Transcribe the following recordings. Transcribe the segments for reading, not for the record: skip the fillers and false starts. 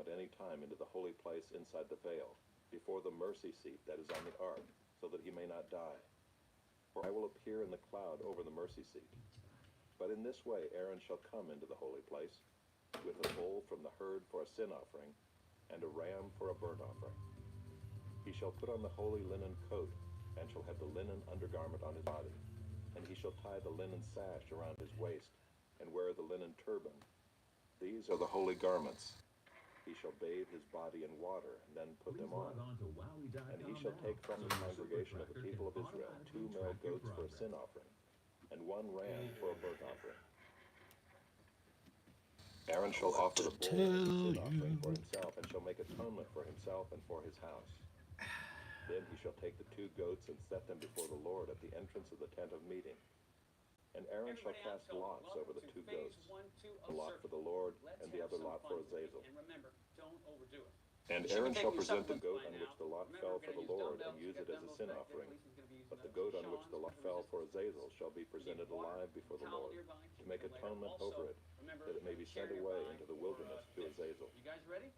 at any time into the holy place inside the veil, before the mercy seat that is on the ark, so that he may not die. For I will appear in the cloud over the mercy seat. But in this way Aaron shall come into the holy place, with a bull from the herd for a sin offering, and a ram for a burnt offering. He shall put on the holy linen coat, and shall have the linen undergarment on his body, and he shall tie the linen sash around his waist, and wear the linen turban. These are the holy garments. He shall bathe his body in water, and then put them on. And he shall take from the congregation of the people of Israel 2 male goats for a sin offering, and 1 ram for a burnt offering. Aaron shall offer the bull as a sin offering for himself, and shall make atonement for himself and for his house. Then he shall take the 2 goats and set them before the Lord at the entrance of the tent of meeting. And Aaron shall cast lots over the 2 goats, a lot for the Lord, and the other lot for Azazel. And remember, don't overdo it. And Aaron shall present the goat on which the lot fell for the Lord, and use it as a sin offering. But the goat on which the lot fell for Azazel shall be presented alive before the Lord, to make atonement over it, that it may be sent away into the wilderness to Azazel. You guys ready?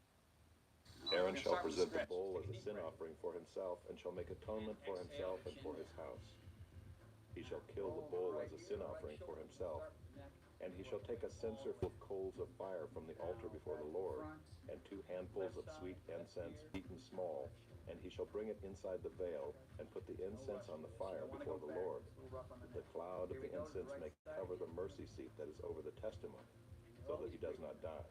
Aaron shall present the bull as a sin offering for himself, and shall make atonement for himself and for his house. He shall kill the bull as a sin offering for himself, and he shall take a censer full of coals of fire from the altar before the Lord, and 2 handfuls of sweet incense beaten small, and he shall bring it inside the veil, and put the incense on the fire before the Lord. The cloud of the incense may cover the mercy seat that is over the testimony, so that he does not die.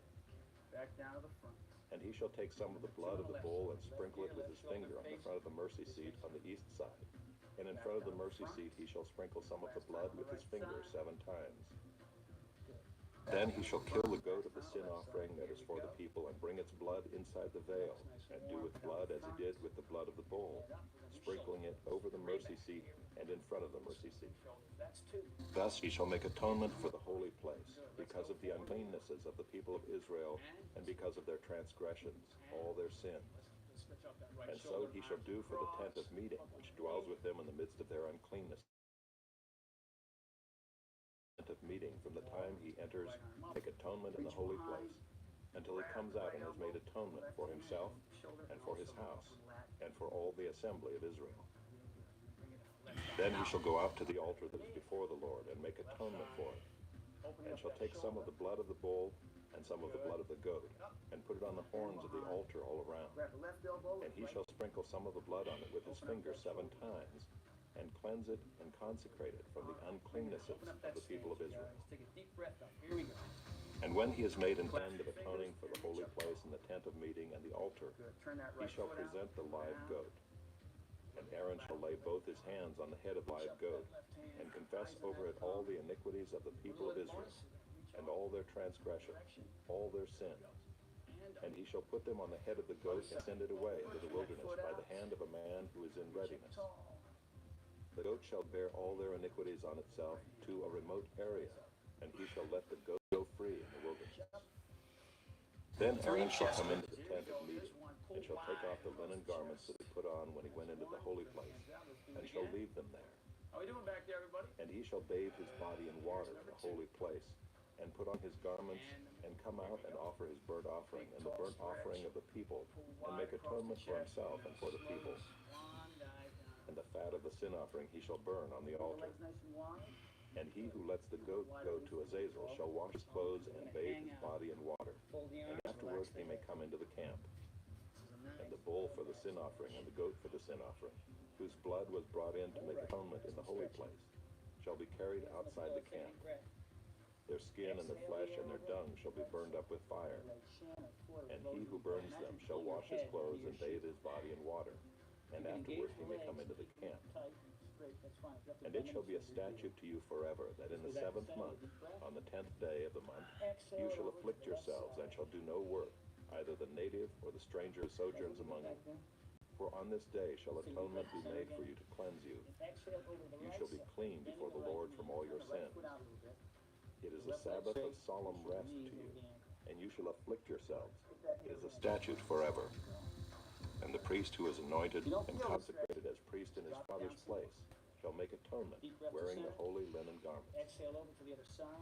Back down to the front. And he shall take some of the blood of the bull and sprinkle it with his finger on the front of the mercy seat on the east side. And in front of the mercy seat he shall sprinkle some of the blood with his finger 7 times. Then he shall kill the goat of the sin offering that is for the people, and bring its blood inside the veil, and do with blood as he did with the blood of the bull, sprinkling it over the mercy seat and in front of the mercy seat. Thus he shall make atonement for the holy place, because of the uncleannesses of the people of Israel, and because of their transgressions, all their sins. And so he shall do for the tent of meeting, which dwells with them in the midst of their uncleanness. Of meeting from the time he enters, make atonement in the holy place, until he comes out and has made atonement for himself and for his house and for all the assembly of Israel. Then he shall go out to the altar that is before the Lord and make atonement for it, and shall take some of the blood of the bull and some of the blood of the goat, and put it on the horns of the altar all around. And he shall sprinkle some of the blood on it with his finger 7 times, and cleanse it and consecrate it from the uncleannesses of the people of Israel. Take a deep breath up. Here we go. And when he has made an end of atoning for the holy place and the tent of meeting and the altar, he shall present the live goat. And Aaron shall lay both his hands on the head of the live goat, and confess over it all the iniquities of the people of Israel, and all their transgressions, all their sins. And he shall put them on the head of the goat and send it away into the wilderness by the hand of a man who is in readiness. The goat shall bear all their iniquities on itself to a remote area, and he shall let the goat go free in the wilderness. Then Aaron shall come into the tent of meeting, and shall take off the linen garments that he put on when he went into the holy place, and shall leave them there. How we doing back there, everybody? And he shall bathe his body in water in the holy place, and put on his garments, and come out and offer his burnt offering and the burnt offering of the people, and make atonement for himself and for the people. And the fat of the sin offering he shall burn on the altar. And he who lets the goat go to Azazel shall wash his clothes and bathe his body in water, and afterward he may come into the camp. And the bull for the sin offering and the goat for the sin offering, whose blood was brought in to make atonement in the holy place, shall be carried outside the camp. Their skin and their flesh and their dung shall be burned up with fire. And he who burns them shall wash his clothes and bathe his body in water, and afterward he may come into the camp. And it shall be a statute to you forever, that in the 7th month, on the 10th day of the month, you shall afflict yourselves, and shall do no work, either the native or the stranger who sojourns among you. For on this day shall atonement be made for you to cleanse you. You shall be clean before the Lord from all your sins. It is a Sabbath of solemn rest to you, and you shall afflict yourselves. It is a statute forever. And the priest who is anointed and consecrated as priest in his father's place shall make atonement, wearing the holy linen garments.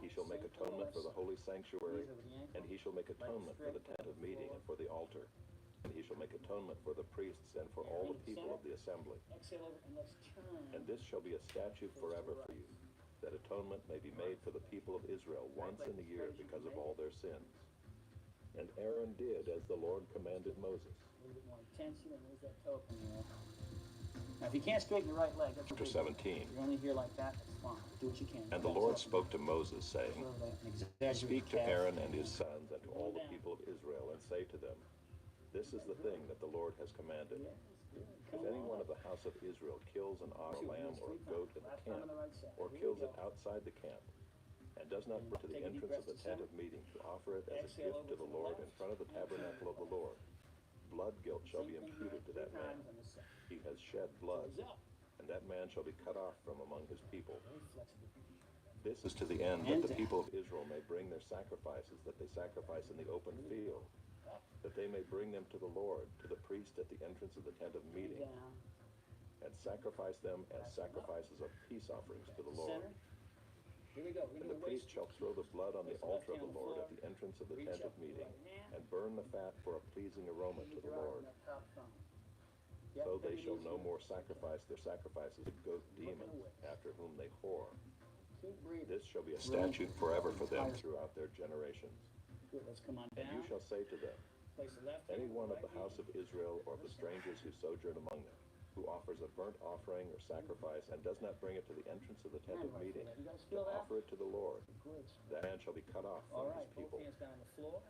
He shall make atonement for the holy sanctuary, and he shall make atonement for the tent of meeting and for the altar. atonement for the priests and for all the people of the assembly. Exhale over and let's turn. And this shall be a statute forever for you, that atonement may be made for the people of Israel once in a year because of all their sins. And Aaron did as the Lord commanded Moses. A little bit more intense, you know, there's that toe up in there. Now, if you can't straighten your right leg, that's Chapter okay. 17. If you're only here like that, that's fine. Do what you can. And the Lord spoke to Moses, saying, Speak to calf. Aaron and his sons and to all the people of Israel, and say to them, This is the thing that the Lord has commanded. If any one of the house of Israel kills an ox, or lamb, or a goat in the camp, or kills it outside the camp, and does not bring it to the entrance of the tent of meeting to offer it as a gift to the Lord in front of the tabernacle of the Lord, blood guilt shall be imputed to that man. He has shed blood, and that man shall be cut off from among his people. This is to the end that the people of Israel may bring their sacrifices that they sacrifice in the open field, that they may bring them to the Lord, to the priest at the entrance of the tent of meeting, and sacrifice them as sacrifices of peace offerings to the Lord. Here we go. And the priest shall throw the blood on the altar of the Lord at the entrance of the tent of meeting, and burn the fat for a pleasing aroma to the Lord. So they shall no more sacrifice their sacrifices to goat demons, after whom they whore. This shall be a statute forever for them throughout their generations. Good, let's come on And down. you shall say to them, Place the left Any hand, one of right the house of Israel or of the strangers who sojourn among them, who offers a burnt offering or sacrifice, and does not bring it to the entrance of the tent of meeting, You guys to feel that? offer it to the Lord, Good. that man shall be cut off All from right, his both people. hands down on the floor.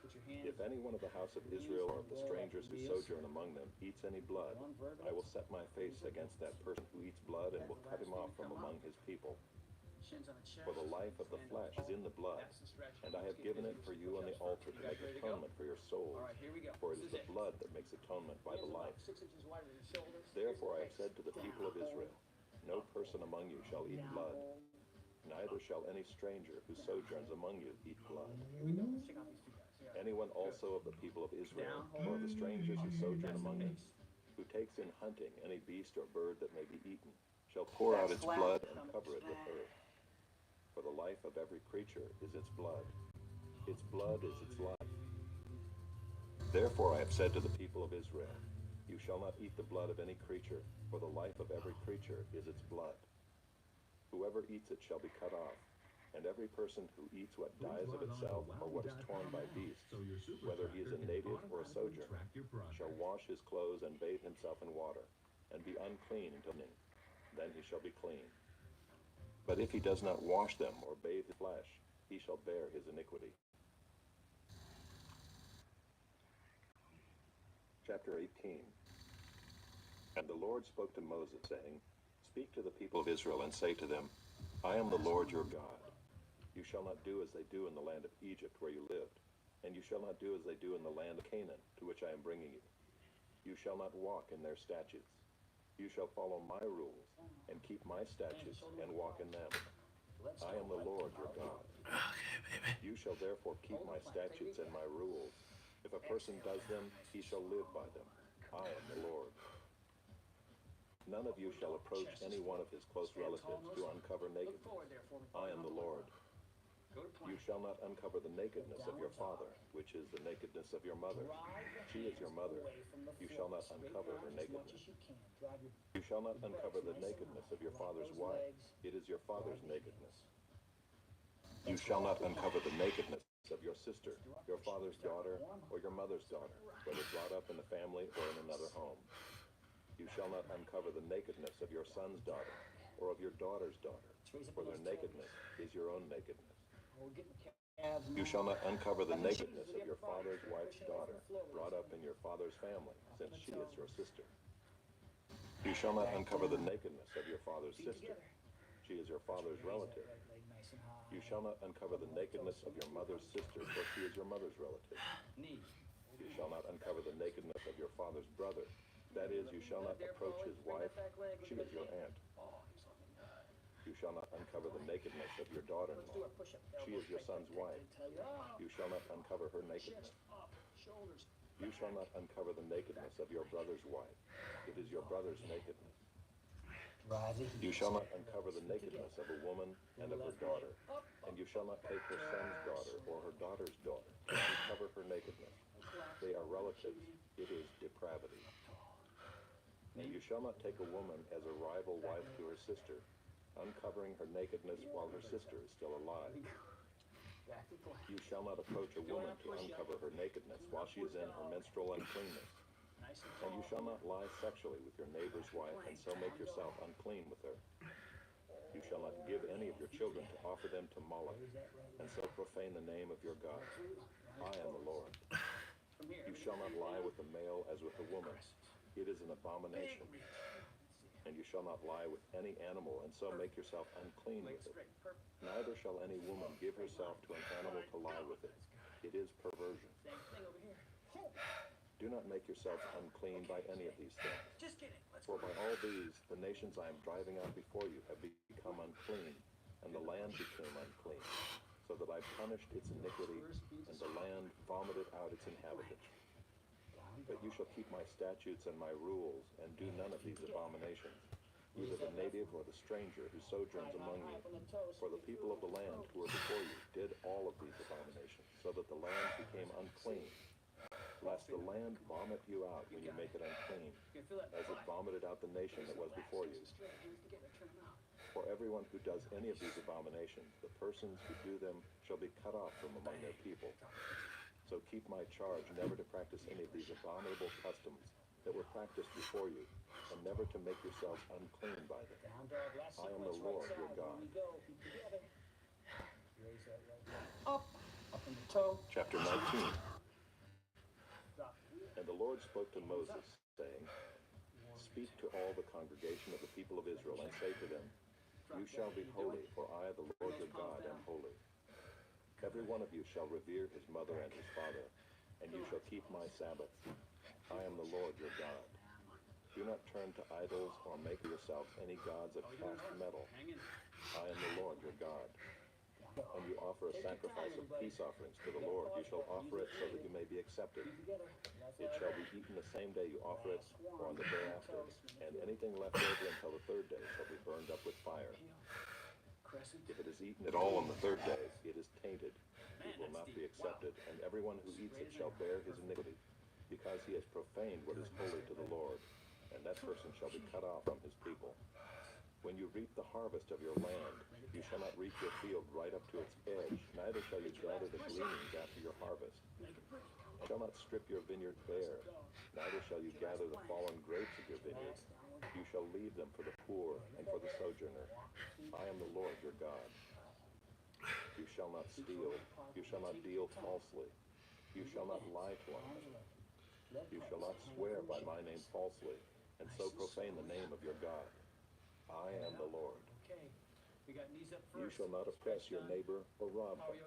Put your hands If any one of the house of Israel or of the strangers who sojourn among them eats any blood, I will set my face against that person who eats blood and will cut him off from among his people. shins on the chest. For the life of the flesh is in the blood, That's the stretch. and I have given it for you on the altar to make atonement for your souls. All right, here we go. For it This is the blood that makes atonement by the Hands life. about 6 inches wider than your shoulders. Therefore I have said to the people of Israel, No person among you shall eat blood, neither shall any stranger who sojourns among you eat blood. Check out these two guys. Yeah. Anyone also of the people of Israel, or of the strangers who sojourn among them, who takes in hunting any beast or bird that may be eaten, shall pour out its blood and cover it with earth. For the life of every creature is its blood. Its blood is its life. Therefore I have said to the people of Israel, You shall not eat the blood of any creature, for the life of every creature is its blood. Whoever eats it shall be cut off, and every person who eats what dies of itself, or what is torn by beasts, whether he is a native or a sojourner, shall wash his clothes and bathe himself in water, and be unclean until evening. Then he shall be clean. But if he does not wash them or bathe his flesh, he shall bear his iniquity. Chapter 18. And the Lord spoke to Moses, saying, Speak to the people of Israel, and say to them, I am the Lord your God. You shall not do as they do in the land of Egypt where you lived, and you shall not do as they do in the land of Canaan, to which I am bringing you. You shall not walk in their statutes. You shall follow my rules, and keep my statutes, and walk in them. I am the Lord your God. You shall therefore keep my statutes and my rules. If a person does them, he shall live by them. I am the Lord. None of you shall approach any one of his close relatives to uncover nakedness. I am the Lord. You shall not uncover the nakedness of your father, which is the nakedness of your mother. She is your mother. You shall not uncover her nakedness. You shall not uncover the nakedness of your father's wife. It is your father's nakedness. You shall not uncover the nakedness of your sister, your father's daughter, or your mother's daughter, whether brought up in the family or in another home. You shall not uncover the nakedness of your son's daughter, or of your daughter's daughter, for their nakedness is your own nakedness. You shall not uncover the nakedness of your father's wife's daughter, brought up in your father's family, since she is your sister. You shall not uncover the nakedness of your father's sister. She is your father's relative. You shall not uncover the nakedness of your mother's sister, for she is your mother's relative. You shall not uncover the nakedness of your father's brother. That is, you shall not approach his wife. She is your aunt. You shall not uncover the nakedness of your daughter-in-law. She is your son's wife. You shall not uncover her nakedness. You shall not uncover the nakedness of your brother's wife. It is your brother's nakedness. You shall not uncover the nakedness of a woman and of her daughter, and you shall not take her son's daughter or her daughter's daughter and uncover her nakedness. They are relatives. It is depravity. And you shall not take a woman as a rival wife to her sister, uncovering her nakedness while her sister is still alive. You shall not approach a woman to uncover her nakedness while she is in her menstrual uncleanness. And you shall not lie sexually with your neighbor's wife, and so make yourself unclean with her. You shall not give any of your children to offer them to Moloch, and so profane the name of your God. I am the Lord. You shall not lie with the male as with the woman. It is an abomination. And you shall not lie with any animal, and so make yourself unclean with it. Neither shall any woman give herself to an animal to lie with it. It is perversion. Do not make yourselves unclean by any of these things. For by all these, the nations I am driving out before you have become unclean, and the land became unclean, so that I punished its iniquity, and the land vomited out its inhabitants. But you shall keep my statutes and my rules, and do none of these abominations, either the native or the stranger who sojourns among you. For the people of the land who were before you did all of these abominations, so that the land became unclean, lest the land vomit you out when you make it unclean, as it vomited out the nation that was before you. For everyone who does any of these abominations, the persons who do them shall be cut off from among their people. So keep my charge never to practice any of these abominable customs that were practiced before you, and never to make yourselves unclean by them. I am the Lord your God. Up in the toe. Chapter 19. And the Lord spoke to Moses, saying, Speak to all the congregation of the people of Israel, and say to them, You shall be holy, for I, the Lord your God, am holy. Every one of you shall revere his mother and his father, and you shall keep my Sabbaths. I am the Lord your God. Do not turn to idols or make yourselves any gods of cast metal. I am the Lord your God. When you offer a sacrifice of peace offerings to the Lord, you shall offer it so that you may be accepted. It shall be eaten the same day you offer it, or on the day after, and anything left over until the third day shall be burned up with fire. If it is eaten at all on the third day, it is tainted. It will not be accepted, and everyone who eats it shall bear his iniquity, because he has profaned what is holy to the Lord, and that person shall be cut off from his people. When you reap the harvest of your land, you shall not reap your field right up to its edge, neither shall you gather the gleanings after your harvest. You shall not strip your vineyard bare, neither shall you gather the fallen grapes of your vineyard. You shall leave them for the poor and for the sojourner. I am the Lord your God. You shall not steal. You shall not deal falsely. You shall not lie to one another. You shall not swear by my name falsely, and so profane the name of your God. I am the Lord. You shall not oppress your neighbor or rob him.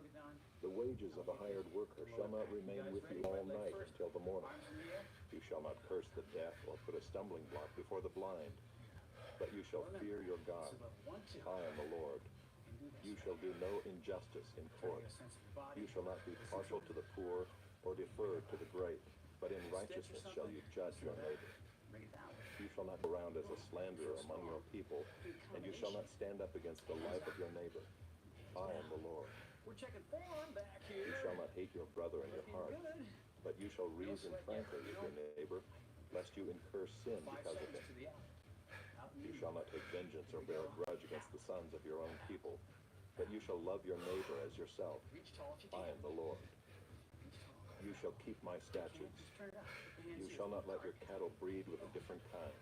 The wages of a hired worker shall not remain with you all night until the morning. You shall not curse the deaf or put a stumbling block before the blind, but you shall fear your God. I am the Lord. You shall do no injustice in court. You shall not be partial to the poor or defer to the great, but in righteousness shall you judge your neighbor. You shall not go around as a slanderer among your people, and you shall not stand up against the life of your neighbor. I am the Lord. You shall not hate your brother in your heart, but you shall reason frankly with your neighbor, lest you incur sin because of him. You shall not take vengeance or bear a grudge against the sons of your own people, but you shall love your neighbor as yourself. I am the Lord. You shall keep my statutes. You shall not let your cattle breed with a different kind.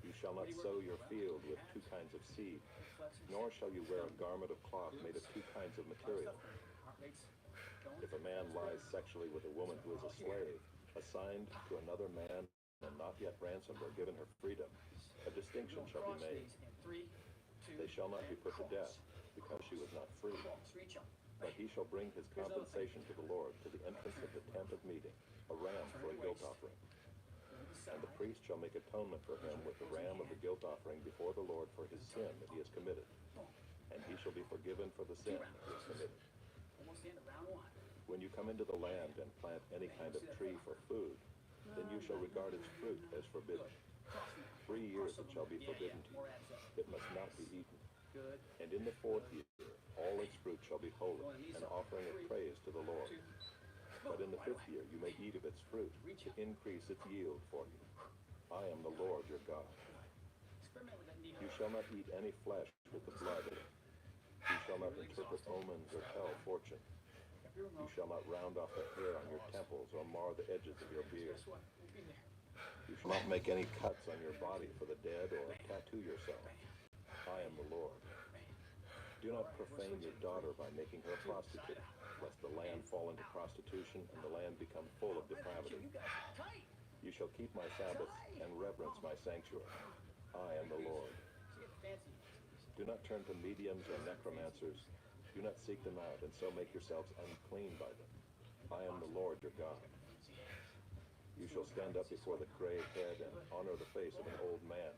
You shall not sow your field with two kinds of seed, nor shall you wear a garment of cloth made of two kinds of material. If a man lies sexually with a woman who is a slave, assigned to another man and not yet ransomed or given her freedom, a distinction shall be made. They shall not be put to death, because she was not free. But he shall bring his compensation to the Lord to the entrance of the tent of meeting, a ram for a guilt offering. And the priest shall make atonement for him with the ram of the guilt offering before the Lord for his sin that he has committed. And he shall be forgiven for the sin that he has committed. When you come into the land and plant any kind of tree for food, then you shall regard its fruit as forbidden. 3 years it shall be forbidden to you. It must not be eaten. And in the 4th year, all its fruit shall be holy, an offering of praise to the Lord. But in the 5th year you may eat of its fruit, to increase its yield for you. I am the Lord your God. You shall not eat any flesh with the blood in it. You shall not interpret omens or tell fortune. You shall not round off the hair on your temples or mar the edges of your beard. You shall not make any cuts on your body for the dead or tattoo yourself. I am the Lord. Do not profane your daughter by making her a prostitute, lest the land fall into prostitution and the land become full of depravity. You shall keep my Sabbaths and reverence my sanctuary. I am the Lord. Do not turn to mediums or necromancers. Do not seek them out and so make yourselves unclean by them. I am the Lord your God. You shall stand up before the gray head and honor the face of an old man,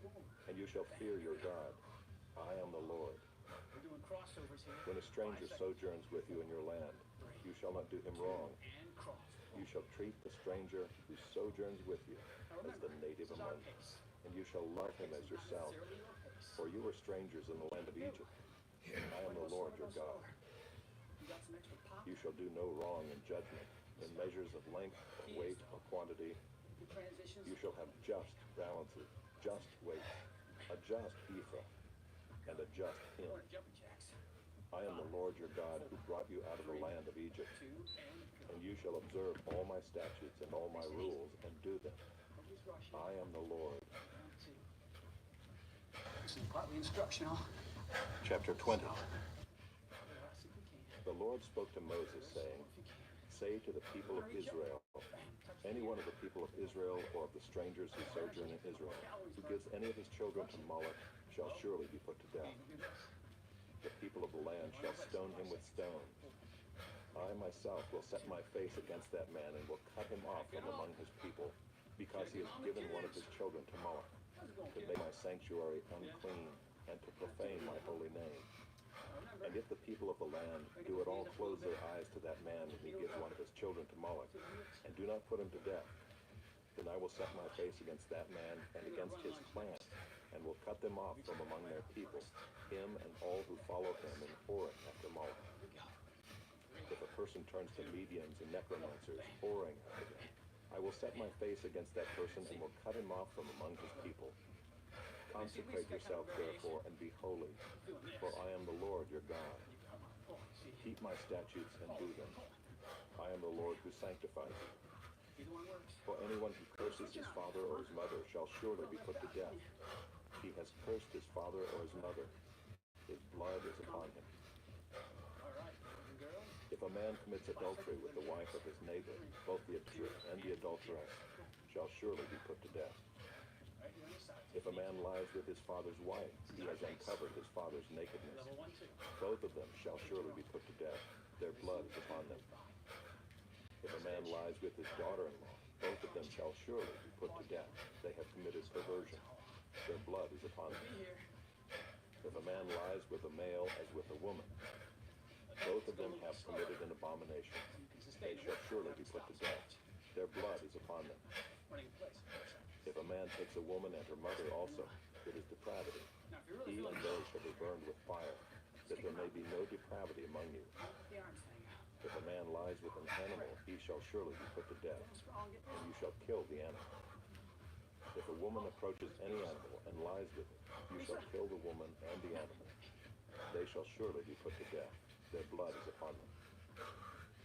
and you shall fear your God. I am the Lord. When a stranger sojourns with you in your land, you shall not do him wrong. You shall treat the stranger who sojourns with you as the native among you, and you shall love him as yourself. For you were strangers in the land of Egypt. I am the Lord your God. You shall do no wrong in judgment, in measures of length, or weight, or quantity. You shall have just balances, just weights, a just ephah, and a just hin. I am the Lord your God who brought you out of the land of Egypt. And you shall observe all my statutes and all my rules and do them. I am the Lord. This is partly instructional. Chapter 20. The Lord spoke to Moses, saying, Say to the people of Israel, any one of the people of Israel or of the strangers who sojourn in Israel, who gives any of his children to Moloch, shall surely be put to death. The people of the land shall stone him with stones. I myself will set my face against that man and will cut him off from among his people, because he has given one of his children to Moloch, to make my sanctuary unclean, and to profane my holy name. And if the people of the land do at all close their eyes to that man when he gives one of his children to Moloch, and do not put him to death, then I will set my face against that man and against his clan, and will cut them off from among their people, him and all who follow him in whoring after Moloch. If a person turns to mediums and necromancers, whoring after them, I will set my face against that person and will cut him off from among his people. Consecrate yourself, therefore, and be holy, for I am the Lord your God. Keep my statutes and do them. I am the Lord who sanctifies you. For anyone who curses his father or his mother shall surely be put to death. He has cursed his father or his mother. His blood is upon him. If a man commits adultery with the wife of his neighbor, both the adulterer and the adulteress shall surely be put to death. If a man lies with his father's wife, he has uncovered his father's nakedness. Both of them shall surely be put to death. Their blood is upon them. If a man lies with his daughter-in-law, both of them shall surely be put to death. They have committed perversion. Their blood is upon them. If a man lies with a male as with a woman, both of them have committed an abomination. They shall surely be put to death. Their blood is upon them. If a man takes a woman and her mother also, it is depravity. He and they shall be burned with fire, that there may be no depravity among you. If a man lies with an animal, he shall surely be put to death, and you shall kill the animal. If a woman approaches any animal and lies with it, you shall kill the woman and the animal. They shall surely be put to death. Their blood is upon them.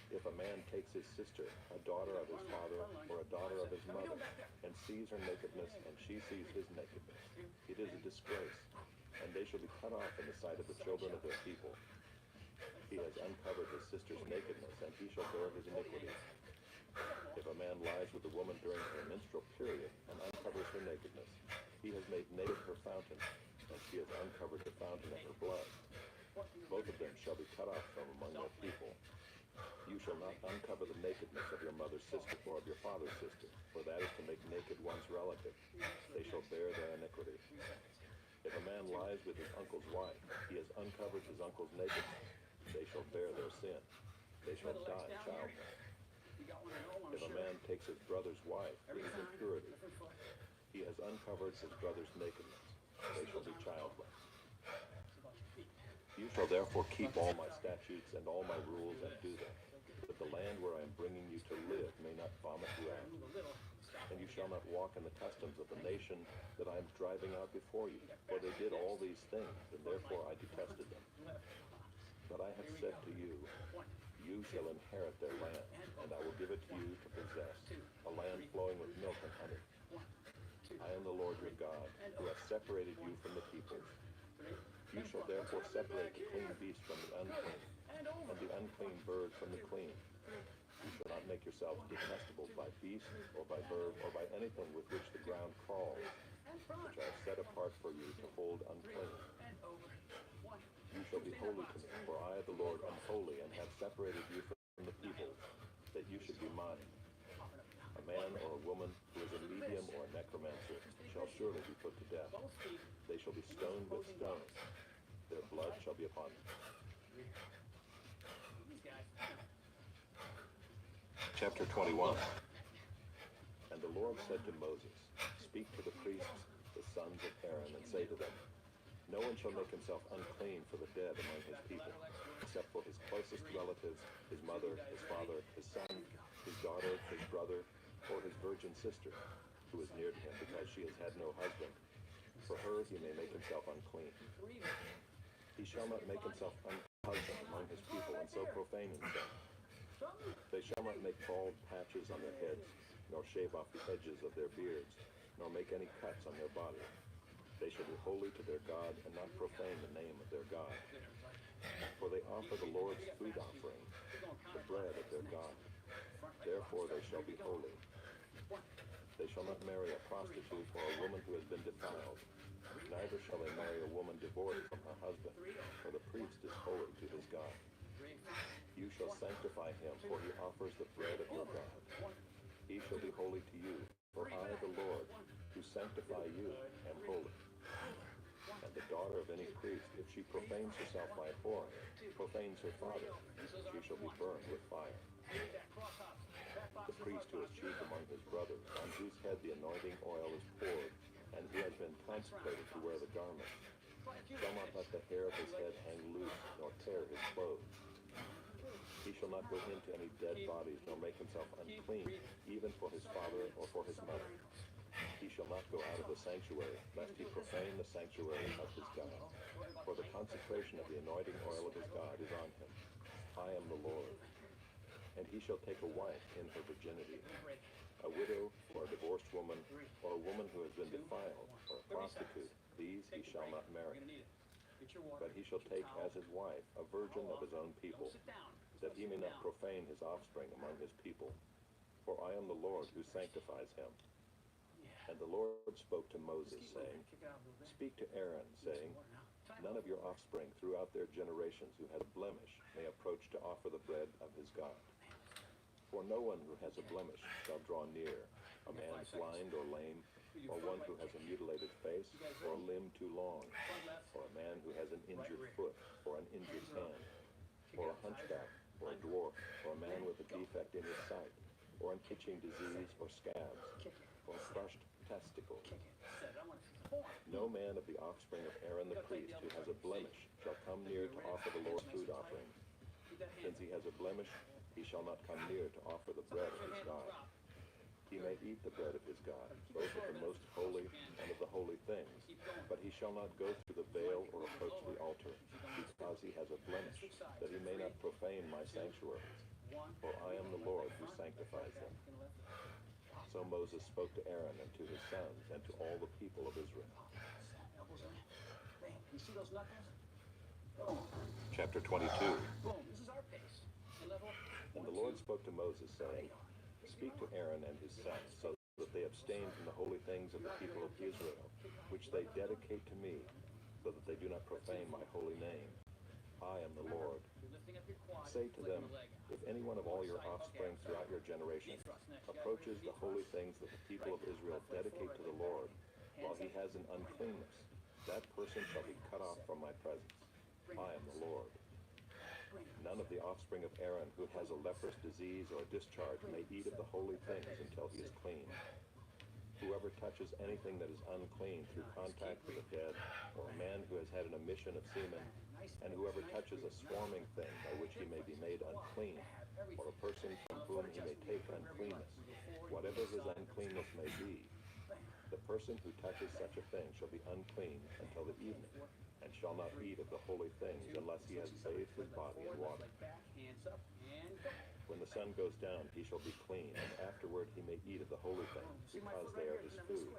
If a man takes his sister, a daughter of his father, or a daughter of his mother, and sees her nakedness, and she sees his nakedness, it is a disgrace, and they shall be cut off in the sight of the children of their people. He has uncovered his sister's nakedness, and he shall bear his iniquity. If a man lies with a woman during her menstrual period, and uncovers her nakedness, he has made naked her fountain, and she has uncovered the fountain of her blood. Both of them shall be cut off from among their people. You shall not uncover the nakedness of your mother's sister or of your father's sister, for that is to make naked one's relative. They shall bear their iniquity. If a man lies with his uncle's wife, he has uncovered his uncle's nakedness. They shall bear their sin. They shall die childless. If a man takes his brother's wife, it is impurity. He has uncovered his brother's nakedness. They shall be childless. You shall therefore keep all my statutes and all my rules and do them, to the the land where I am bringing you to live may not vomit you out. And you shall not walk in the customs of the nation that I am driving out before you, for they did all these things, and therefore I detested them. But I have said to you, you shall inherit their land, and I will give it to you to possess, a land flowing with milk and honey. I am the Lord your God, who has separated you from the peoples. You shall therefore separate the clean beast from the unclean, and the unclean bird from the clean. You shall not make yourselves detestable by beast, or by bird, or by anything with which the ground crawls, which I have set apart for you to hold unclean. You shall be holy to me, for I, the Lord, am holy, and have separated you from the peoples, that you should be mine. A man or a woman who is a medium or a necromancer shall surely be put to death. They shall be stoned with stones. Their blood shall be upon them. Chapter 21. And the Lord said to Moses, speak to the priests, the sons of Aaron, and say to them, no one shall make himself unclean for the dead among his people, except for his closest relatives, his mother, his father, his son, his daughter, his brother, or his virgin sister, who is near to him because she has had no husband. For her he may make himself unclean. He shall not make himself unhusband among his people, and so profane himself. They shall not make bald patches on their heads, nor shave off the edges of their beards, nor make any cuts on their body. They shall be holy to their God, and not profane the name of their God. For they offer the Lord's food offering, the bread of their God. Therefore they shall be holy. They shall not marry a prostitute or a woman who has been defiled. Neither shall they marry a woman divorced from her husband, for the priest is holy to his God. You shall sanctify him, for he offers the bread of your God. He shall be holy to you, for I, the Lord, who sanctify you, am holy. And the daughter of any priest, if she profanes herself by whoring, profanes her father, she shall be burned with fire. The priest who is chief among his brothers, on whose head the anointing oil is poured, and who has been consecrated to wear the garment, shall not let the hair of his head hang loose, nor tear his clothes. He shall not go into any dead bodies, nor make himself unclean, even for his father or for his mother. He shall not go out of the sanctuary, lest he profane the sanctuary of his God. For the consecration of the anointing oil of his God is on him. I am the Lord. And he shall take a wife in her virginity, a widow, or a divorced woman, or a woman who has been defiled, or a prostitute. These he shall not marry. But he shall take as his wife a virgin of his own people, that he may not profane his offspring among his people. For I am the Lord who sanctifies him. And the Lord spoke to Moses, saying, speak to Aaron, saying, none of your offspring throughout their generations who has a blemish may approach to offer the bread of his God. For no one who has a blemish shall draw near, a man blind or lame, or one who has a mutilated face, or a limb too long, or a man who has an injured foot, or an injured hand, or a hunchback, or a dwarf, or a man with a defect in his sight, or an itching disease, or scabs, or crushed testicle. No man of the offspring of Aaron the priest who has a blemish shall come near to offer the Lord's food offerings. Since he has a blemish, he shall not come near to offer the bread of his God. He may eat the bread of his God, both of the most holy and of the holy things, but he shall not go through the veil or approach the altar, because he has a blemish, that he may not profane my sanctuaries. For I am the Lord who sanctifies them. So Moses spoke to Aaron and to his sons and to all the people of Israel. You see those knuckles? Chapter 22. Boom, this is our pace. And the Lord spoke to Moses, saying, speak to Aaron and his sons, so that they abstain from the holy things of the people of Israel, which they dedicate to me, so that they do not profane my holy name. I am the Lord. Say to them, if any one of all your offspring throughout your generations approaches the holy things that the people of Israel dedicate to the Lord, while he has an uncleanness, that person shall be cut off from my presence. I am the Lord. None of the offspring of Aaron who has a leprous disease or a discharge may eat of the holy things until he is clean. Whoever touches anything that is unclean through contact with the dead, or a man who has had an emission of semen, and whoever touches a swarming thing by which he may be made unclean, or a person from whom he may take uncleanness, whatever his uncleanness may be, the person who touches such a thing shall be unclean until the evening, and shall not eat of the holy things unless he has bathed his body in water. When the sun goes down, he shall be clean, and afterward he may eat of the holy things, because they are his food.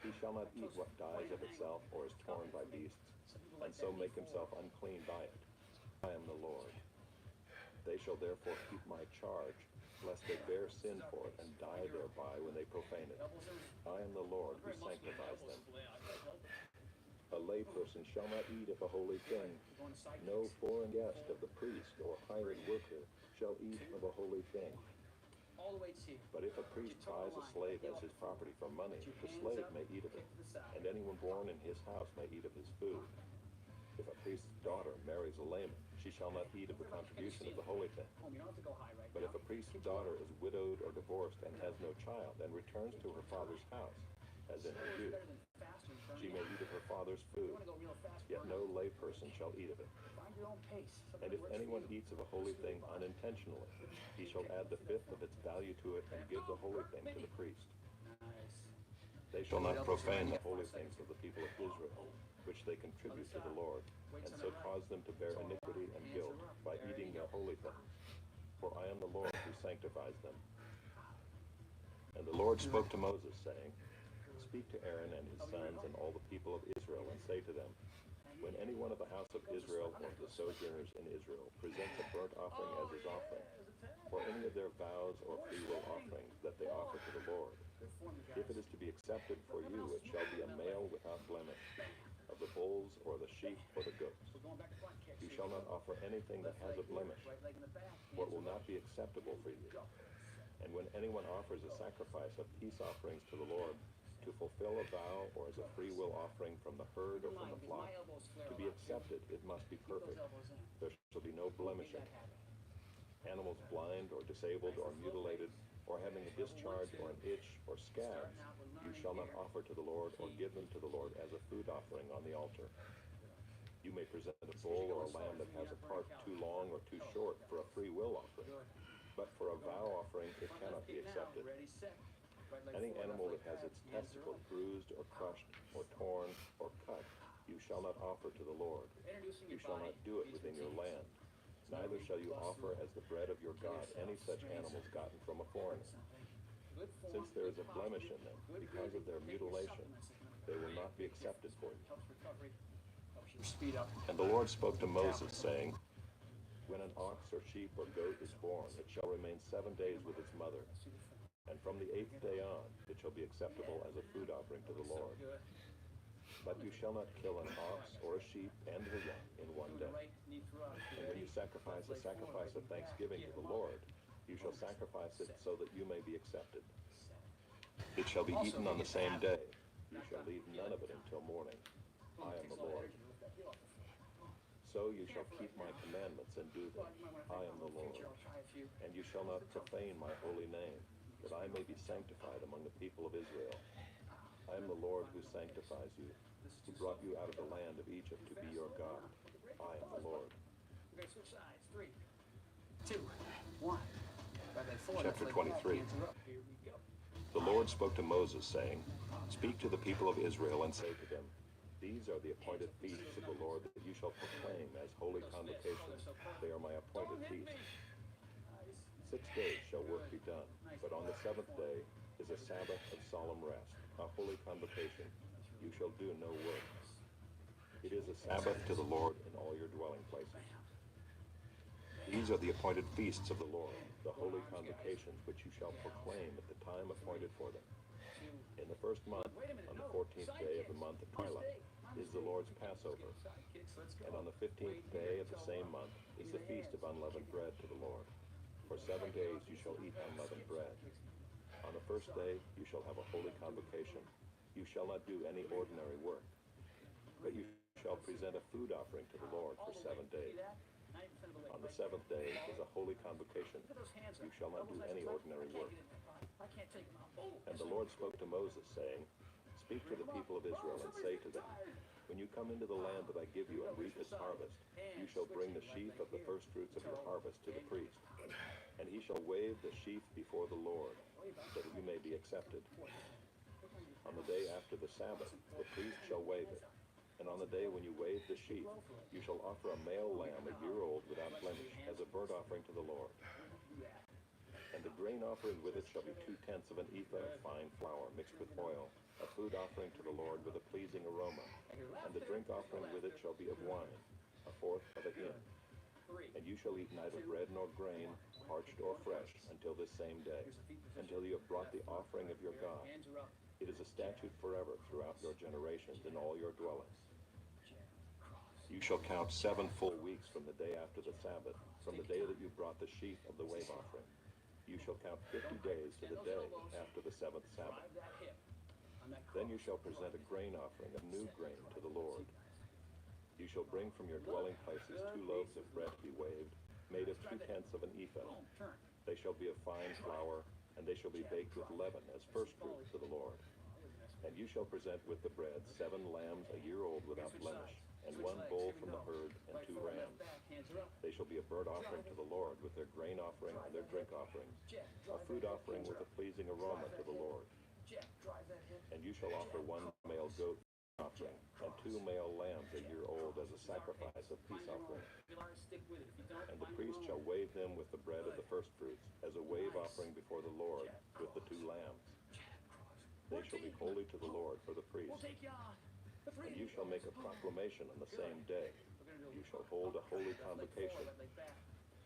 He shall not eat what dies of itself or is torn by beasts, and so make himself unclean by it. I am the Lord. They shall therefore keep my charge, lest they bear sin for it and die thereby when they profane it. I am the Lord who sanctifies them. A layperson shall not eat of a holy thing. No foreign guest of the priest or hired worker shall eat of a holy thing. But if a priest buys a slave as his property for money, the slave may eat of it, and anyone born in his house may eat of his food. If a priest's daughter marries a layman, she shall not eat of the contribution of the holy thing. But if a priest's daughter is widowed or divorced and has no child, and returns to her father's house, as in her youth, she may eat of her father's food, yet no layperson shall eat of it. And if anyone eats of a holy thing unintentionally, he shall add the fifth of its value to it and give the holy thing to the priest. They shall not profane the holy things of the people of Israel, which they contribute to the Lord, and so cause them to bear iniquity and guilt by eating their holy things. For I am the Lord who sanctifies them. And the Lord spoke to Moses, saying, Speak to Aaron and his sons and all the people of Israel, and say to them, when any one of the house of Israel or the sojourners in Israel presents a burnt offering as his offering, or any of their vows or freewill offerings that they offer to the Lord, if it is to be accepted for you, it shall be a male without blemish, of the bulls or the sheep or the goats. You shall not offer anything that has a blemish, for it will not be acceptable for you. And when anyone offers a sacrifice of peace offerings to the Lord, to fulfill a vow or as a free will offering from the herd or from the flock, to be accepted, it must be perfect. There shall be no blemish in it. Animals blind or disabled or mutilated, or having a discharge or an itch or scabs, you shall not offer to the Lord or give them to the Lord as a food offering on the altar. You may present a bull or a lamb that has a part too long or too short for a free will offering, but for a vow offering it cannot be accepted. Any animal that has its testicle bruised or crushed or torn or cut, you shall not offer to the Lord. You shall not do it within your land. Neither shall you offer as the bread of your God any such animals gotten from a foreigner. Since there is a blemish in them, because of their mutilation, they will not be accepted for you. And the Lord spoke to Moses, saying, When an ox or sheep or goat is born, it shall remain 7 days with its mother. And from the 8th day on, it shall be acceptable as a food offering to the Lord. But you shall not kill an ox or a sheep and her young in one day. And when you sacrifice a sacrifice of thanksgiving to the Lord, you shall sacrifice it so that you may be accepted. It shall be eaten on the same day. You shall leave none of it until morning. I am the Lord. So you shall keep my commandments and do them. I am the Lord. And you shall not profane my holy name, that I may be sanctified among the people of Israel. I am the Lord who sanctifies you, who brought you out of the land of Egypt to be your God. I am the Lord. Chapter 23. The Lord spoke to Moses, saying, Speak to the people of Israel and say to them, These are the appointed feasts of the Lord that you shall proclaim as holy convocations. They are my appointed feasts. 6 days shall work be done, but on the 7th day is a Sabbath of solemn rest, a holy convocation. You shall do no work. It is a Sabbath to the Lord in all your dwelling places. These are the appointed feasts of the Lord, the holy convocations which you shall proclaim at the time appointed for them. In the first month, on the 14th day of the month of twilight, is the Lord's Passover, and on the 15th day of the same month is the feast of unleavened bread to the Lord. For 7 days you shall eat unleavened bread. On the first day you shall have a holy convocation. You shall not do any ordinary work, but you shall present a food offering to the Lord for 7 days. On the 7th day is a holy convocation. You shall not do any ordinary work. And the Lord spoke to Moses, saying, Speak to the people of Israel and say to them, When you come into the land that I give you and reap its harvest, you shall bring the sheaf of the firstfruits of your harvest to the priest, and he shall wave the sheaf before the Lord, so that you may be accepted. On the day after the Sabbath, the priest shall wave it, and on the day when you wave the sheaf, you shall offer a male lamb a year old without blemish as a burnt offering to the Lord. And the grain offering with it shall be 2/10 of an ephah of fine flour mixed with oil, a food offering to the Lord with a pleasing aroma. And the drink offering with it shall be of wine, 1/4 of a hin. And you shall eat neither bread nor grain, parched or fresh, until this same day, until you have brought the offering of your God. It is a statute forever throughout your generations in all your dwellings. You shall count 7 full weeks from the day after the Sabbath, from the day that you brought the sheaf of the wave offering. You shall count 50 days to the day after the 7th Sabbath. Then you shall present a grain offering of new grain to the Lord. You shall bring from your dwelling places 2 loaves of bread to be waved, made of 2/10 of an ephah. They shall be of fine flour, and they shall be baked with leaven as firstfruits to the Lord. And you shall present with the bread 7 lambs a year old without blemish, and 1 bull from the herd, and 2 rams. They shall be a burnt offering to the Lord with their grain offering and their drink offerings, a food offering with a pleasing aroma to the Lord. And you shall offer 1 male goat offering, and 2 male lambs a year old as a sacrifice of peace offering. And the priest shall wave them with the bread of the firstfruits, as a wave offering before the Lord, with the 2 lambs. They shall be holy to the Lord for the priest. And you shall make a proclamation on the same day. You shall hold a holy convocation.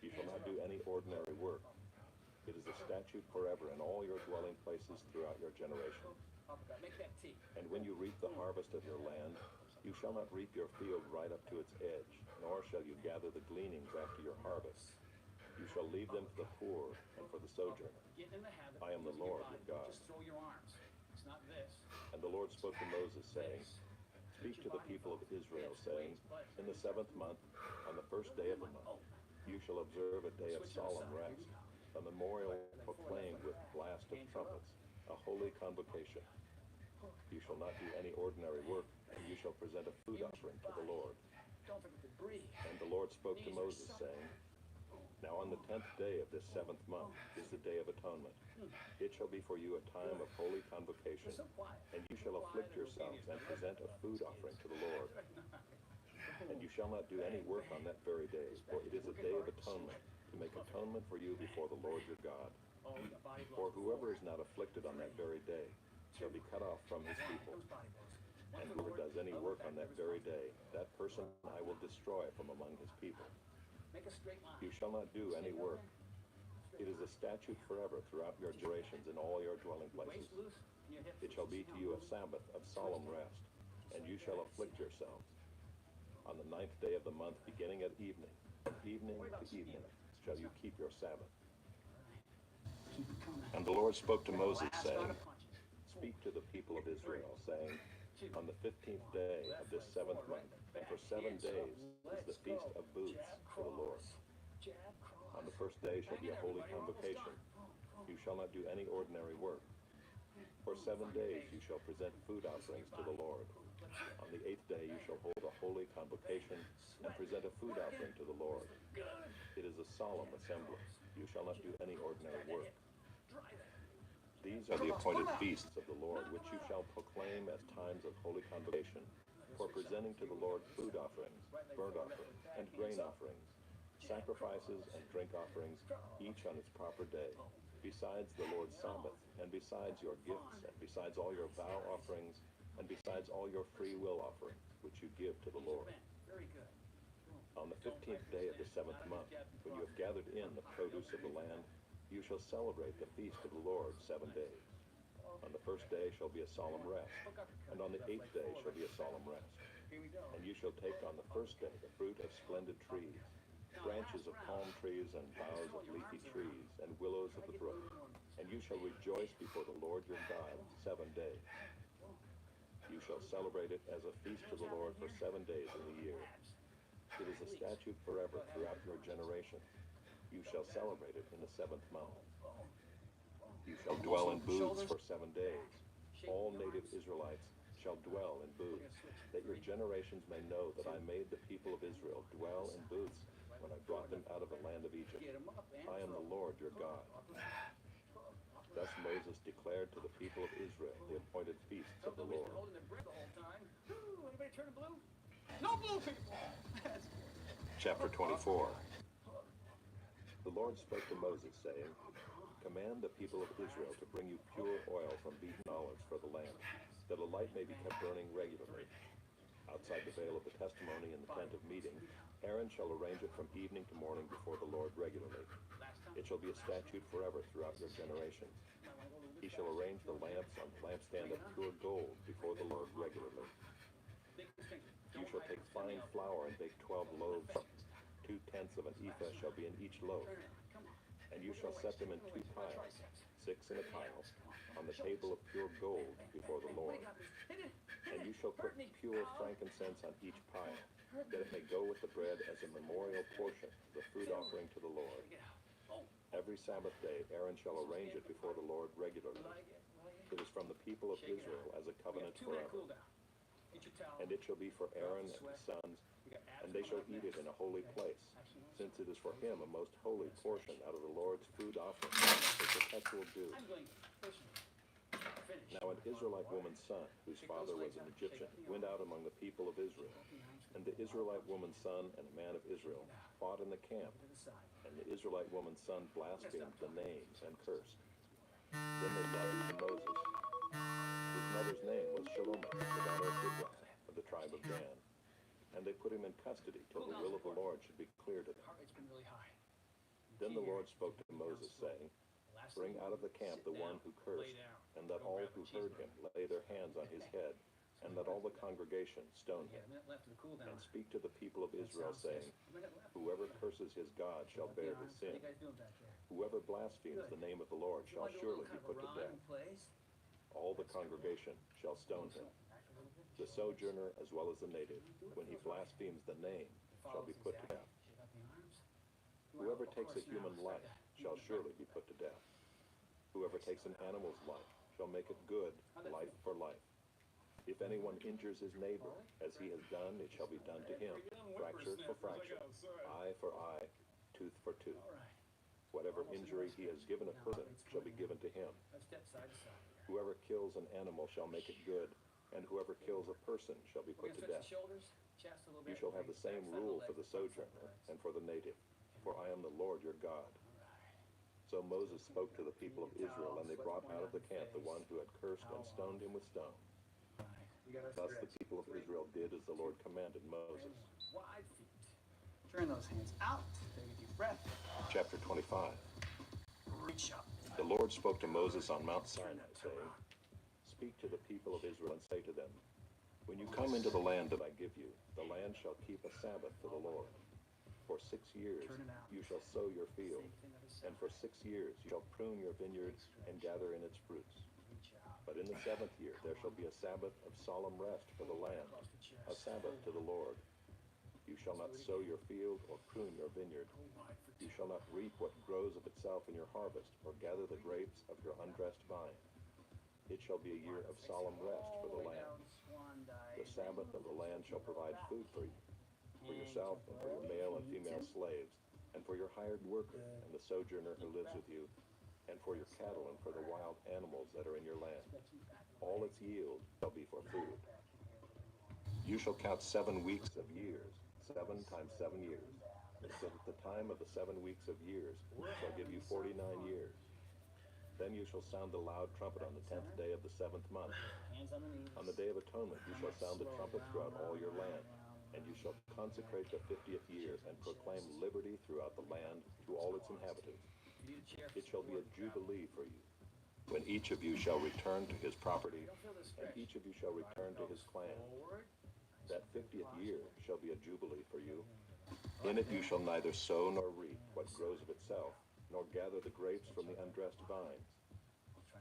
You shall not do any ordinary work. It is a statute forever in all your dwelling places throughout your generations. And when you reap the harvest of your land, you shall not reap your field right up to its edge, nor shall you gather the gleanings after your harvest. You shall leave them to the poor and for the sojourner. I am the Lord your God. And the Lord spoke to Moses, saying, Speak to the people of Israel, saying, In the 7th month, on the 1st day of the month, you shall observe a day of solemn rest, a memorial proclaimed with blast of trumpets, a holy convocation. You shall not do any ordinary work, and you shall present a food offering to the Lord. And the Lord spoke to Moses, saying, Now on the 10th day of this 7th month is the Day of Atonement. It shall be for you a time of holy convocation, and you shall afflict yourselves and present a food offering to the Lord. And you shall not do any work on that very day, for it is a day of atonement, to make atonement for you before the Lord your God. For whoever is not afflicted on that very day shall be cut off from his people. And whoever does any work on that very day, that person I will destroy from among his people. You shall not do any work. It is a statute forever throughout your generations in all your dwelling places. It shall be to you a Sabbath of solemn rest, and you shall afflict yourselves. On the 9th day of the month, beginning at evening, from evening to evening, shall you keep your Sabbath. And the Lord spoke to Moses, saying, Speak to the people of Israel, saying, On the 15th day of this 7th month, and for 7 days, is the Feast of Booths for the Lord. On the 1st day shall be a holy convocation. You shall not do any ordinary work. For 7 days you shall present food offerings to the Lord. On the 8th day you shall hold a holy convocation and present a food offering to the Lord. It is a solemn assembly. You shall not do any ordinary work. These are the appointed feasts of the Lord, which you shall proclaim as times of holy convocation, for presenting to the Lord food offerings, burnt offerings, and grain offerings, sacrifices and drink offerings, each on its proper day, besides the Lord's Sabbath, and besides your gifts, and besides all your vow offerings, and besides all your free will offerings, which you give to the Lord. On the 15th day of the 7th month, when you have gathered in the produce of the land, you shall celebrate the feast of the Lord 7 days. On the 1st day shall be a solemn rest, and on the 8th day shall be a solemn rest. And you shall take on the 1st day the fruit of splendid trees, branches of palm trees and boughs of leafy trees and willows of the brook, and you shall rejoice before the Lord your God 7 days. You shall celebrate it as a feast to the Lord for 7 days in the year. It is a statute forever throughout your generations. You shall celebrate it in the 7th month. You you shall dwell in booths for 7 days. All native Israelites shall dwell in booths, that your generations may know that I made the people of Israel dwell in booths when I brought them out of the land of Egypt. I am the Lord your God. Thus Moses declared to the people of Israel the appointed feasts of the Lord. Anybody turn blue? No blue people. Chapter 24. The Lord spoke to Moses, saying, Command the people of Israel to bring you pure oil from beaten olives for the lamp, that a light may be kept burning regularly. Outside the veil of the testimony in the tent of meeting, Aaron shall arrange it from evening to morning before the Lord regularly. It shall be a statute forever throughout your generations. He shall arrange the lamps on the lampstand of pure gold before the Lord regularly. You shall take fine flour and bake 12 loaves. 2/10 of an ephah shall be in each loaf. And you shall set them in 2 piles, 6 in a pile, on the table of pure gold before the Lord. And you shall put pure frankincense on each pile, that it may go with the bread as a memorial portion, the food offering to the Lord. Every Sabbath day Aaron shall arrange it before the Lord regularly. It is from the people of Israel as a covenant forever. And it shall be for Aaron and his sons, and they shall eat it in a holy place, since it is for him a most holy portion out of the Lord's food offering, a perpetual due. Now an Israelite woman's son, whose father was an Egyptian, went out among the people of Israel. And the Israelite woman's son and a man of Israel fought in the camp, and the Israelite woman's son blasphemed the name and cursed. Then they brought him to Moses, whose mother's name was Shalomith, the daughter of Diblah, of the tribe of Dan. And they put him in custody till the will of the Lord should be clear to them. Then the Lord spoke to Moses, saying, Bring out of the camp the one who cursed, and let all who heard him lay their hands on his head, and let all the congregation stone him. And speak to the people of Israel, saying, Whoever curses his God shall bear his sin. Whoever blasphemes the name of the Lord shall surely be put to death. All the congregation shall stone him. The sojourner as well as the native, when he blasphemes the name, shall be put to death. Whoever takes a human life shall surely be put to death. Whoever takes an animal's life shall make it good, life for life. If anyone injures his neighbor, as he has done, it shall be done to him, fracture for fracture, eye for eye, tooth for tooth. Whatever injury he has given a person shall be given to him. Whoever kills an animal shall make it good, and whoever kills a person shall be put to death. You shall have the same rule for the sojourner and for the native, for I am the Lord your God. So Moses spoke to the people of Israel, and they brought out of the camp the one who had cursed and stoned him with stones. Thus the people of Israel did as the Lord commanded Moses. Turn those hands out. Take a deep breath. Chapter 25. Reach up. The Lord spoke to Moses on Mount Sinai, saying, Speak to the people of Israel and say to them, When you come into the land that I give you, the land shall keep a Sabbath to the Lord. For 6 years you shall sow your field, and for 6 years you shall prune your vineyard and gather in its fruits. But in the 7th year there shall be a Sabbath of solemn rest for the land, a Sabbath to the Lord. You shall not sow your field or prune your vineyard. You shall not reap what grows of itself in your harvest, or gather the grapes of your undressed vine. It shall be a year of solemn rest for the land. The Sabbath of the land shall provide food for you, for yourself and for your male and female slaves, and for your hired worker and the sojourner who lives with you, and for your cattle and for the wild animals that are in your land. All its yield shall be for food. You shall count 7 weeks of years, 7 times 7 years, so that the time of the 7 weeks of years shall give you 49 years. Then you shall sound the loud trumpet on the 10th day of the 7th month. On the Day of Atonement you shall sound the trumpet throughout all your land, and you shall consecrate the 50th year and proclaim liberty throughout the land to all its inhabitants. It shall be a jubilee for you, when each of you shall return to his property, and each of you shall return to his clan. That 50th year shall be a jubilee for you. In it you shall neither sow nor reap what grows of itself, nor gather the grapes from the undressed vines.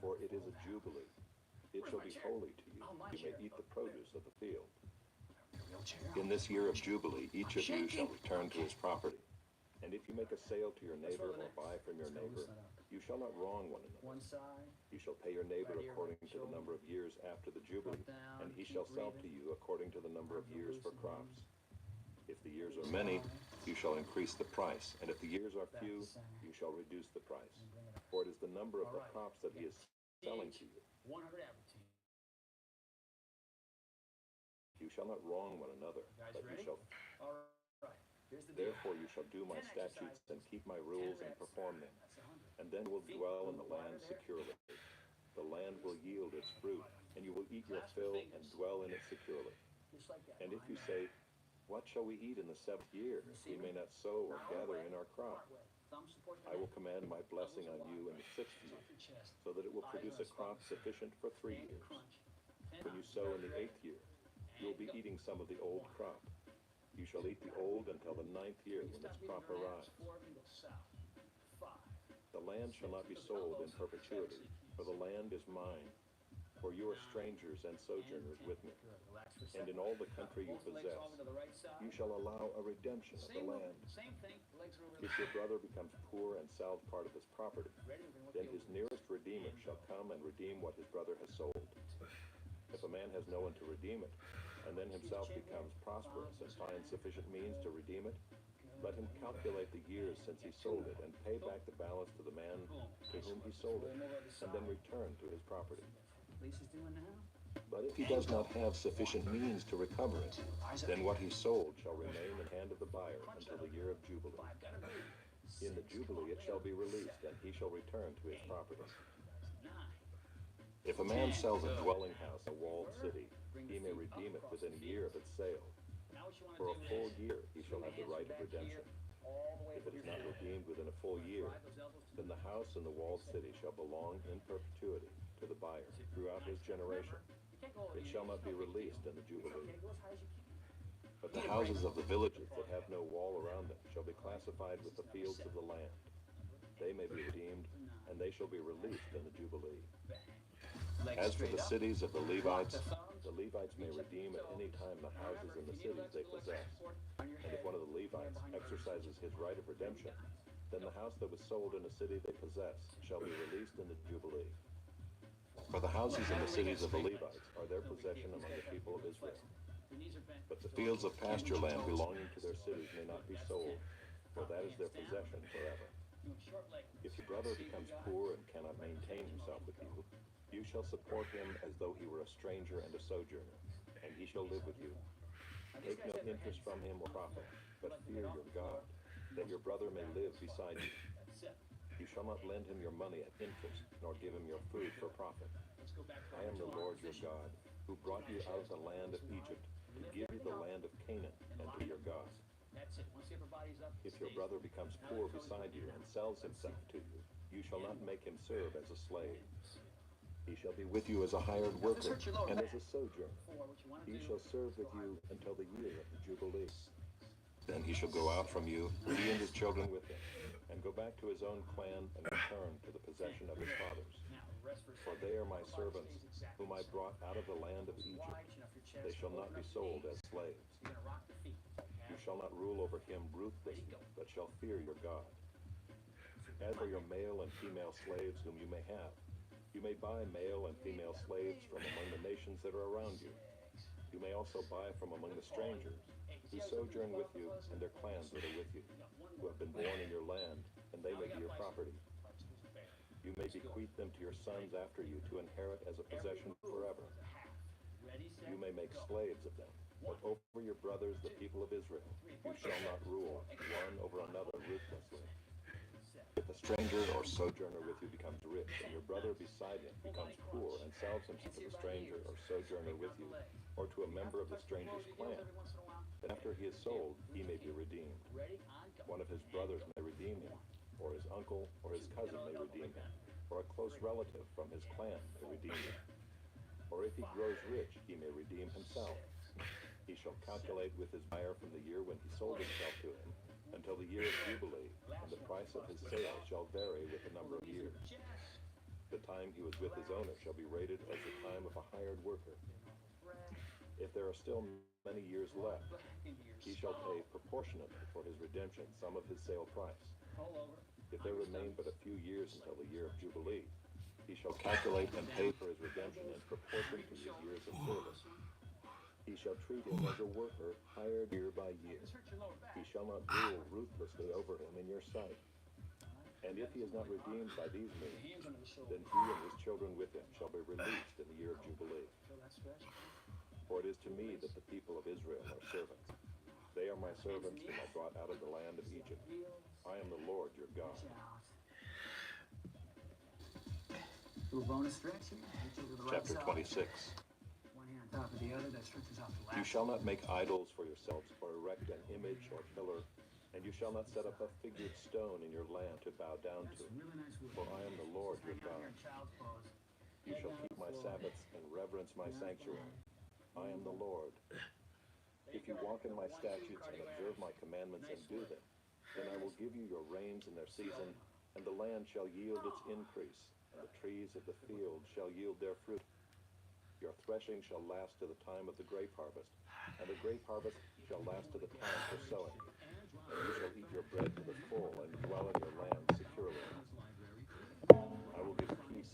For it is a jubilee. It shall be holy to you. You may eat the produce of the field. In this year of jubilee, each of you shall return to his property. And if you make a sale to your neighbor or buy from your neighbor, You shall not wrong one another. One side. You shall pay your neighbor Right here, according right to the shoulder. number of years after the Jubilee, Up, down, and he keep shall sell to breathing. you according to the number of Now years for loosen crops. these. If the years are many, you shall increase the price, and if the years are Back few, to center. you shall reduce the price. And bring it up. For it is the number of the Alright. crops that he is selling to you. 100 average team. You shall not wrong one another, Guys but you ready? shall. All right. Here's the deal. Therefore you shall do my 10 statutes and exercises, keep my 10 rules and reps. perform them, That's 100. and then will Feet dwell in on the the water land there. securely. The land will yield its fruit, and you will eat your Clasp your fill fingers. and dwell in it securely. Just like that. And if you Behind say, what shall we eat in the seventh year? You see We may me? not sow or Not all the gather way. in our crop. Part way. Thumb support the I will neck. command my blessing on Elbows you in wide. the sixth Hands year, off your chest. so that it will Eyes produce on a crop spot. sufficient for 3 And years. crunch. 10 When you on. sow in the Ready? 8th year, you will be And go. eating some of the old crop. You shall eat the old until the 9th year, You when stop its breathing crop during arrives. abs. 4 and go south. 5. The land shall not be sold in perpetuity, for the land is mine. For you are strangers and sojourners with me. Good. Relax for a And second. in all the country you Both legs possess, over to the right side. you shall allow a redemption of the Same land. movement, same thing. Legs are over If the your brother becomes poor and sells part of his property, Ready? We're gonna look then the his over. nearest redeemer shall come and redeem what his brother has sold. If a man has no one to redeem it, and then himself becomes prosperous and finds sufficient means to redeem it, let him calculate the years since he sold it and pay back the balance to the man to whom he sold it, and then return to his property. Lisa's doing now. But if he does not have sufficient means to recover it, then what he sold shall remain in the hand of the buyer until the year of Jubilee. 5. Gotta breathe. In the Jubilee it shall be released, and he shall return to his property. 9. If a man sells a dwelling house, a walled city, he may redeem it within a year of its sale. Now what you want to For a do full is year he shall have the right of redemption. all the way If up it is your not feet. redeemed within a full year, Drive those elbows to then the house and the walled city shall belong in perpetuity to the buyer throughout his generation. You can't go over It your shall knees, not be no big deal. released in the Jubilee. Okay, go as high as you can. But the houses of the villages that have no wall around them shall be classified with the fields of the land. They may be redeemed, and they shall be released in the Jubilee. Legs As for straight the up. cities of the Levites, Lock the thumbs. the Levites may redeem at any time the houses and the cities they possess. On your And if head. one of the Levites exercises his right of redemption, then the house that was sold in a city they possess shall be released in the Jubilee. For the houses and the cities of the Levites are their possession among the people of Israel. Your knees are bent. But the fields of pasture land belonging to their cities may not be sold, for that is their possession forever. Doing short leg. If your brother becomes poor and cannot maintain himself with you, you shall support him as though he were a stranger and a sojourner, and he shall live with you. Take no interest from him or profit, but fear your God, that your brother may live beside you. That's it. You shall not lend him your money at interest, nor give him your food for profit. Let's go back to I am the Lord your God, who brought you out of the land of Egypt, to give you the land of Canaan, and be your God. That's it. Once the upper body's up, If your brother becomes poor beside you and sells himself to you, you shall not make him serve as a slave. He shall be with you as a hired worker and as a sojourner. what you want to He do. shall serve with you until the year of the Jubilee. Then he shall go out from you, he and his children with him, and go back to his own clan and return to the possession of his fathers. Now, rest for a For second. they are my Upper body servants, stays exactly whom I the same. brought out of the land of Wide, Egypt. chin off your chest, They shall not open be up sold knees. as slaves. You're gonna rock the feet. You shall not rule over him ruthlessly, but shall fear your God. As for your male and female slaves whom you may have, you may buy male and female slaves from among the nations that are around you. You may also buy from among the strangers who sojourn with you and their clans that are with you, who have been born in your land, and they may be your property. You may bequeath them to your sons after you to inherit as a possession forever. Ready, set, You may make slaves of them, but over your brothers, the people of Israel, you shall not rule one over another ruthlessly. If a stranger or sojourner with you becomes rich, and your brother beside him becomes poor and sells himself to the stranger or sojourner with you, or to a member of the stranger's clan, then after he is sold, he may be redeemed. ready, on, go. One of his brothers may redeem him, or his uncle or his cousin may redeem him, or a close relative from his clan may redeem him. Or if he grows rich, he may redeem himself. He shall calculate with his buyer from the year when he sold himself to him until the year of Jubilee, and the price of his sale shall vary with the number of years. The time he was with his owner shall be rated as the time of a hired worker. If there are still many years left, he shall pay proportionately for his redemption some of his sale price. Pull over. If there remain but a few years until the year of Jubilee, he shall calculate and pay for his redemption in proportion to his years of service. He shall treat him as a worker hired year by year. He shall not rule ruthlessly over him in your sight. And if he is not redeemed by these means, then he and his children with him shall be released in the year of Jubilee. For it is to me that the people of Israel are servants. They are my servants whom I brought out of the land of Egypt. I am the Lord your God. Little bonus stretch here. Reach over the right Chapter side. 26. One hand on top of the other. That stretches off the left. You shall not make idols for yourselves, or erect an image or pillar, and you shall not set up a figured stone in your land to bow down to. That's really nice wood. For I am the Lord your Hang out here God. in child's pose. You shall keep my Sabbaths and reverence my sanctuary. I am the Lord. If you walk in my statutes and observe my commandments and do them, then I will give you your rains in their season, and the land shall yield its increase, and the trees of the field shall yield their fruit. Your threshing shall last to the time of the grape harvest, and the grape harvest shall last to the time for sowing. And you shall eat your bread to the full, and dwell in your land securely.